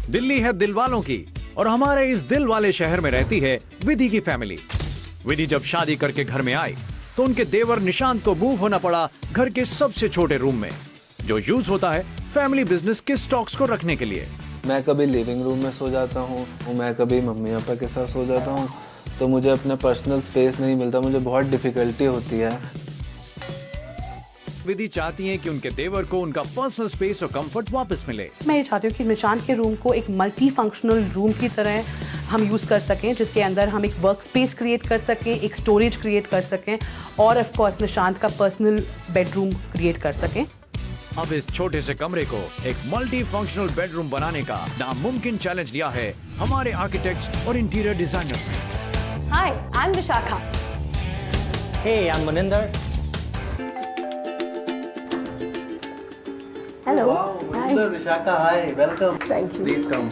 दिल्ली है दिल वालों की और हमारे इस दिल वाले शहर में रहती है विधि की फैमिली। विधि जब शादी करके घर में आई तो उनके देवर निशांत को मूव होना पड़ा घर के सबसे छोटे रूम में, जो यूज होता है फैमिली बिजनेस के स्टॉक्स को रखने के लिए। मैं कभी लिविंग रूम में सो जाता हूँ, मैं कभी मम्मी पापा के साथ सो जाता हूँ, तो मुझे अपना पर्सनल स्पेस नहीं मिलता, मुझे बहुत डिफिकल्टी होती है। विधि चाहती हैं कि उनके देवर को उनका पर्सनल स्पेस और कंफर्ट वापस मिले। मैं ये चाहती हूँ कि निशांत के रूम को एक मल्टी फंक्शनल रूम की तरह हम यूज़ कर सकें, जिसके अंदर हम एक वर्क स्पेस क्रिएट कर सकें, एक स्टोरेज क्रिएट कर सकें और ऑफ कोर्स निशांत का पर्सनल बेडरूम क्रिएट कर सकें। अब इस छोटे से कमरे को एक मल्टी फंक्शनल बेडरूम बनाने का नामुमकिन चैलेंज लिया है हमारे आर्किटेक्ट्स और इंटीरियर डिजाइनर्स ने। Hi, I'm Vishakha. Hey, I'm Maninder. Hello. Vishakha, hi, welcome. Thank you. Please come.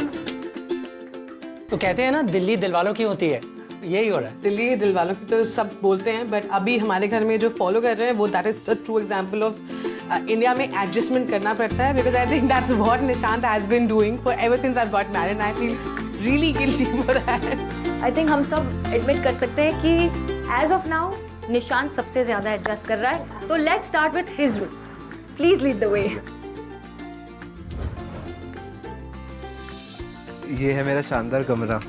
तो कहते हैं ना दिल्ली दिल वालों की होती है, यही हो रहा है। दिल्ली दिल वालों की तो सब बोलते हैं, बट अभी हमारे घर में जो फॉलो कर रहे हैं वो that is a true example of India में एडजस्टमेंट करना पड़ता है, because I think that's what Nishant has been doing for ever since I got married. I feel really guilty for that. I think हम सब एडमिट कर सकते हैं कि as of now निशांत सबसे ज्यादा एडजस्ट कर रहा है, तो let's start with his room. Please lead the way. ये है मेरा शानदार कमरा।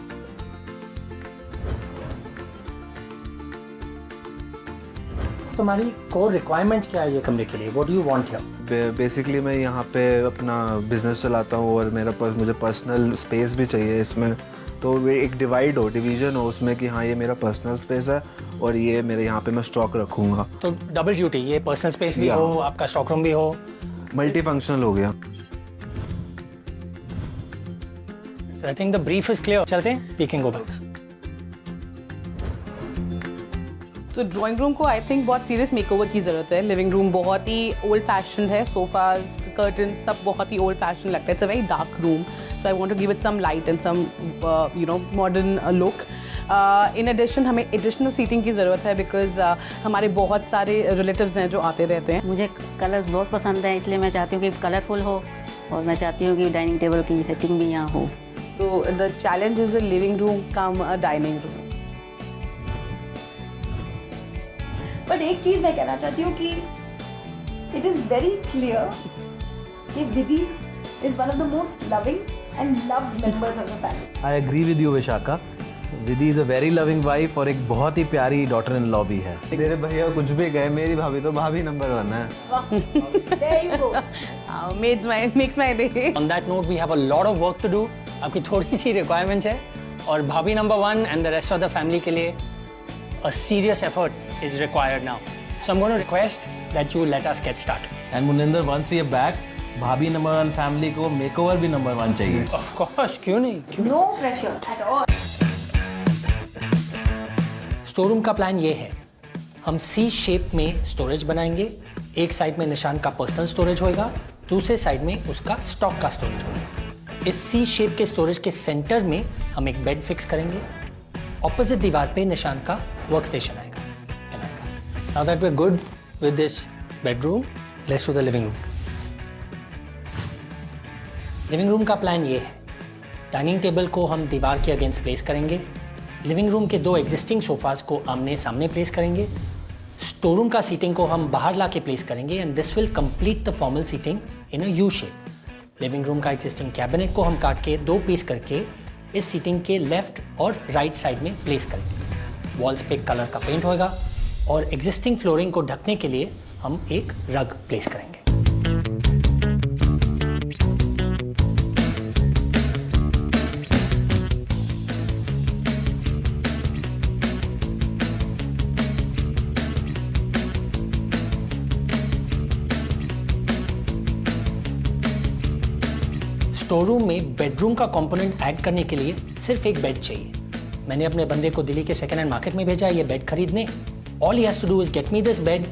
तुम्हारी कोर रिक्वायरमेंट्स क्या है ये कमरे के लिए? What do you want here? Basically मैं यहाँ पे अपना बिजनेस चलाता हूँ और मुझे पर्सनल स्पेस भी चाहिए इसमें, तो वे एक डिवीजन हो उसमें कि हाँ ये मेरा पर्सनल स्पेस है और ये मेरे यहाँ पे मैं स्टॉक रखूँगा। तो डबल ड्यूटी, ये पर्सनल स्पेस भी हो, आपका स्टॉक रूम भी हो, मल्टी फंक्शनल हो गया। I think the brief is clear. चलते हैं, वी कैन गो बैक। तो ड्राइंग रूम को आई थिंक बहुत सीरियस मेकओवर की ज़रूरत है। लिविंग रूम बहुत ही ओल्ड फैशन है, सोफाज, कर्टन सब बहुत ही ओल्ड फैशन लगता है। It's a very dark room, so I want to give it some light and some modern look. In addition हमें एडिशनल सीटिंग की ज़रूरत है, बिकॉज हमारे बहुत सारे रिलेटिव्स हैं जो आते रहते हैं। मुझे कलर्स बहुत पसंद है, इसलिए मैं चाहती हूँ कि कलरफुल हो और मैं चाहती हूँ कि डाइनिंग टेबल की सेटिंग भी यहाँ हो। तो the challenge is a living room cum a dining room. But एक चीज मैं कहना चाहती हूँ कि इट इज वेरी क्लियर कि Vidhi is one of the most loving and loved members of the family. I agree with you Vishakha. Vidhi is a very loving wife और एक बहुत ही प्यारी डॉटर इन लॉ भी है। मेरे भैया कुछ भी गए, मेरी भाभी तो भाभी नंबर 1 है। There you go. Makes my day. On that note we have a lot of work to do. आपकी थोड़ी सी रिक्वायरमेंट्स है और भाभी number 1 and the rest of the family के लिए a serious effort is required now. So I'm going to request that you let us get started. And Muninder, once we are back, भाभी number 1 family को makeover भी number 1 चाहिए। Of course, क्यों नहीं? No pressure at all. Store room का plan ये है, हम सी शेप में स्टोरेज बनाएंगे। एक साइड में निशान का पर्सनल स्टोरेज होगा, दूसरे साइड में उसका स्टॉक का स्टोरेज होगा। इस सी शेप के स्टोरेज के सेंटर में हम एक बेड फिक्स करेंगे। ऑपोजिट दीवार पे निशान का वर्क स्टेशन आएगा। Now that we're good with this bedroom, let's do the living room. Living room का प्लान ये है, डाइनिंग टेबल को हम दीवार के अगेंस्ट प्लेस करेंगे। लिविंग रूम के 2 एग्जिस्टिंग सोफाज को आमने सामने प्लेस करेंगे। स्टोर रूम का सीटिंग को हम बाहर ला के प्लेस करेंगे and this will complete the formal seating in a U shape. Living room का एग्जिस्टिंग कैबिनेट को हम काट के 2 पीस करके इस सीटिंग के लेफ्ट और राइट साइड में प्लेस करेंगे। वॉल्स पे कलर का पेंट होगा और एग्जिस्टिंग फ्लोरिंग को ढकने के लिए हम एक रग प्लेस करेंगे। स्टोर रूम में बेडरूम का कंपोनेंट ऐड करने के लिए सिर्फ एक बेड चाहिए। मैंने अपने बंदे को दिल्ली के सेकेंड हैंड मार्केट में भेजा है ये बेड खरीदने। All he has to do is get me this bed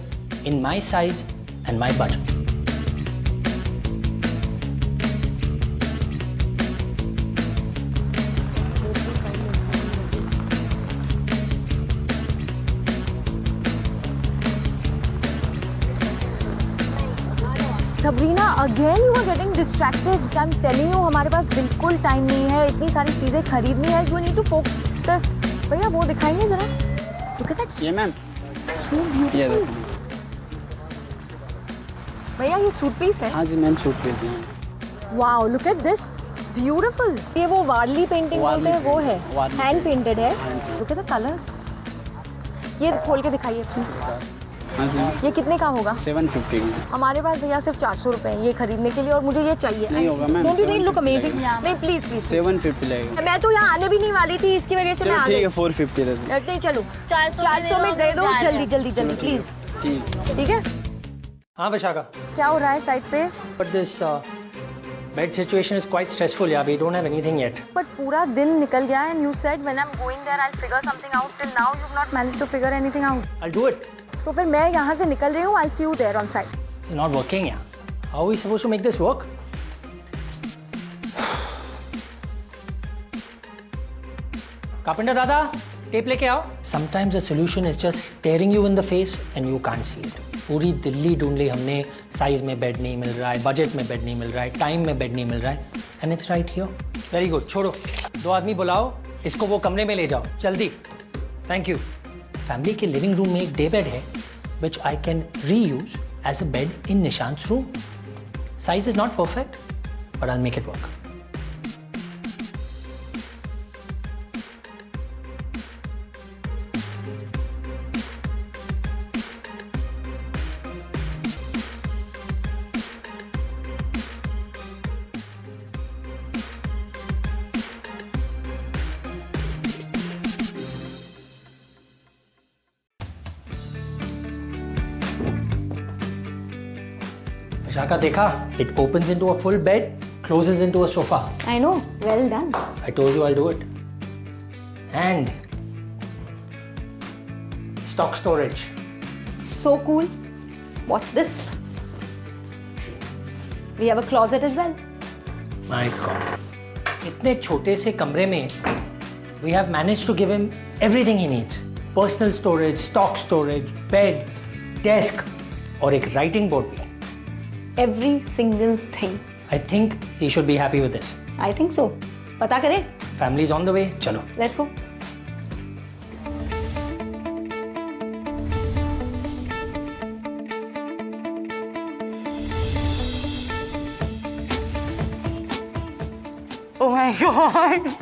in my size and my budget. The Sabrina again you are getting distracted. I am telling you हमारे पास बिल्कुल time नहीं है, इतनी सारी चीज़ें खरीदनी है। You need to focus. भैया वो दिखाएंगे जरा। Look at that. ये मैम सो ब्यूटीफुल। भैया ये सूट पीस है? हाँ जी मैम, सूट पीस है। Wow look at this beautiful. ये वो वार्ली पेंटिंग बोलते हैं वो है, हैंड पेंटेड है। Look at the colours. ये खोल के दिखाइए प्लीज। हाँ जी, ये कितने का होगा? 750 का। हमारे पास भैया सिर्फ 400 रुपए हैं ये खरीदने के लिए और मुझे ये चाहिए। नहीं होगा ma'am, Don't you think look 750 amazing? लगेगा। नहीं प्लीज प्लीज। 750 लगेगा। मैं तो यहाँ आने भी नहीं वाली थी, इसकी वजह से मैं चलो आ ठीक गई। है, 450 दे दो। नहीं चलो 400 में दे दो जल्दी जल्दी जल्दी प्लीज। ठीक है। हाँ विशाखा, क्या हो रहा है साइड पे? But this bad situation is quite stressful यार, we don't have anything yet. But पूरा दिन निकल गया and you said when I am going there I will figure something out. Till now you have not managed to figure anything out. I do it. तो फिर मैं यहाँ से निकल रही हूँ। I will see you there on side. It's not working यार। How are we supposed to make this work? Carpenter दादा, टेप लेके आओ। Sometimes the solution is just staring you in the face and you can't see it. पूरी दिल्ली ढूंढ ली हमने, size में bed नहीं मिल रहा है, बजट में बेड नहीं मिल रहा है, टाइम में बेड नहीं मिल रहा है, and it's right here. Very good, छोड़ो। 2 आदमी बुलाओ, इसको वो कमरे में ले जाओ, जल्दी। Thank you. फैमिली के लिविंग रूम में एक डे बेड है, which I can reuse as a bed in Nishant's room. Size is not perfect, but I'll make it work. Vishaka, देखा? It opens into a full bed, closes into a sofa. I know, well done. I told you I'll do it. And stock storage. So cool. Watch this. We have a closet as well. My God. इतने छोटे से कमरे में we have managed to give him everything he needs. Personal storage, stock storage, bed, desk और एक writing board भी. Every single thing. I think he should be happy with this. I think so. पता करें? Family is on the way. चलो. Let's go. Oh my god.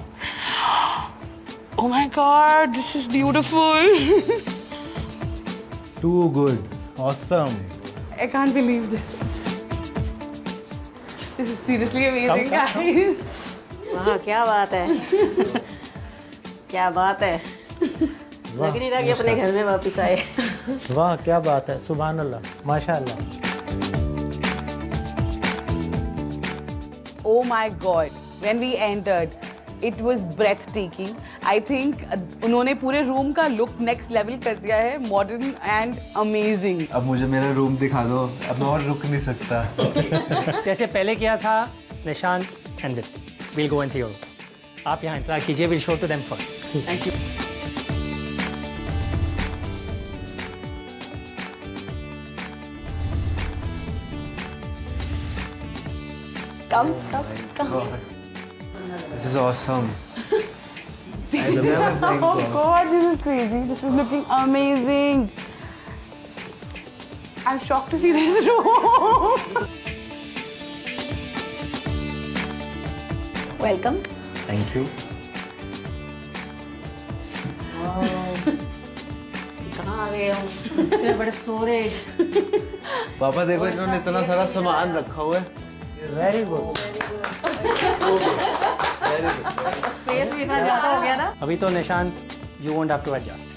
Oh my god, this is beautiful. Too good. Awesome. I can't believe this. This is seriously amazing, guys. वाह क्या बात है। क्या बात है। लग नहीं रहा कि अपने घर में वापस आए। वाह क्या बात है, सुभान अल्लाह, माशाअल्लाह। Oh my god, when we entered, it was breathtaking. I think उन्होंने पूरे रूम का लुक नेक्स्ट लेवल कर दिया है, मॉडर्न एंड अमेजिंग। अब मुझे मेरा रूम दिखा दो, अब मैं और रुक नहीं सकता। जैसे पहले किया था निशांत एंड दिल। We'll go and see your room. आप यहाँ इंतजार कीजिए, we'll show to them first. Thank you. Come. This is awesome. Oh god, this is crazy. This is looking amazing. I'm shocked to see this room. Welcome. Thank you. कहाँ आ गए हम? इतने बड़े storage. पापा देखो इन्होंने इतना सारा सामान रखा हुआ है। Very good. स्पेस भी इतना ज़्यादा हो गया ना। अभी तो Nishant, you won't have to adjust.